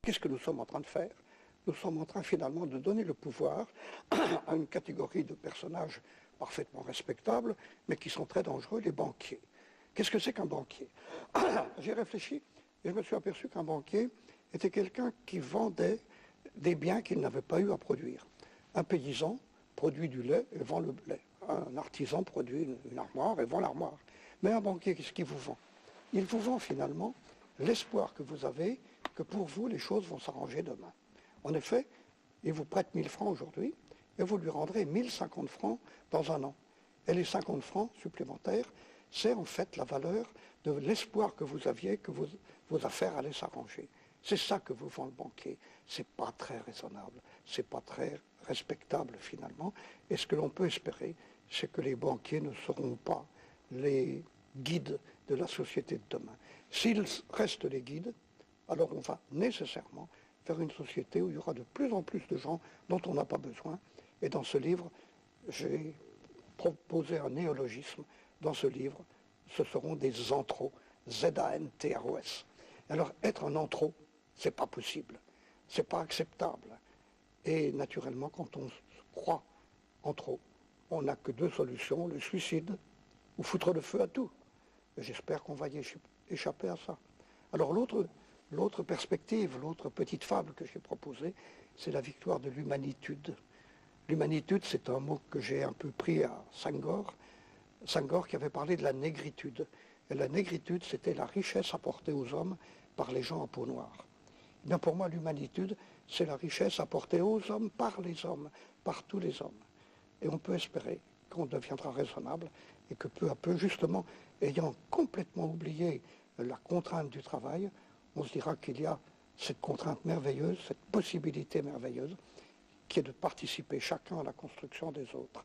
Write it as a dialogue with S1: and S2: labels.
S1: Qu'est-ce que nous sommes en train de faire? Nous sommes en train finalement de donner le pouvoir à une catégorie de personnages parfaitement respectables, mais qui sont très dangereux, les banquiers. Qu'est-ce que c'est qu'un banquier? J'ai réfléchi et je me suis aperçu qu'un banquier était quelqu'un qui vendait des biens qu'il n'avait pas eu à produire. Un paysan produit du lait et vend le lait. Un artisan produit une armoire et vend l'armoire. Mais un banquier, qu'est-ce qu'il vous vend? Il vous vend finalement l'espoir que vous avez que pour vous, les choses vont s'arranger demain. En effet, il vous prête 1000 francs aujourd'hui et vous lui rendrez 1050 francs dans un an. Et les 50 francs supplémentaires, c'est en fait la valeur de l'espoir que vous aviez que vos affaires allaient s'arranger. C'est ça que vous vend le banquier. C'est pas très raisonnable, c'est pas très respectable finalement. Et ce que l'on peut espérer, c'est que les banquiers ne seront pas les guides de la société de demain. S'ils restent les guides, alors on va nécessairement vers une société où il y aura de plus en plus de gens dont on n'a pas besoin. Et dans ce livre, j'ai proposé un néologisme. Dans ce livre, ce seront des anthros, Z-A-N-T-R-O-S. Alors, être un anthro, c'est pas possible, c'est pas acceptable. Et naturellement, quand on croit en trop, on n'a que deux solutions, le suicide ou foutre le feu à tout. J'espère qu'on va y échapper à ça. Alors l'autre perspective, l'autre petite fable que j'ai proposée, c'est la victoire de l'humanitude. L'humanitude, c'est un mot que j'ai un peu pris à Senghor qui avait parlé de la négritude. Et la négritude, c'était la richesse apportée aux hommes par les gens en peau noire. Eh bien pour moi, l'humanitude, c'est la richesse apportée aux hommes, par tous les hommes. Et on peut espérer qu'on deviendra raisonnable et que peu à peu, justement, ayant complètement oublié la contrainte du travail, on se dira qu'il y a cette contrainte merveilleuse, cette possibilité merveilleuse, qui est de participer chacun à la construction des autres.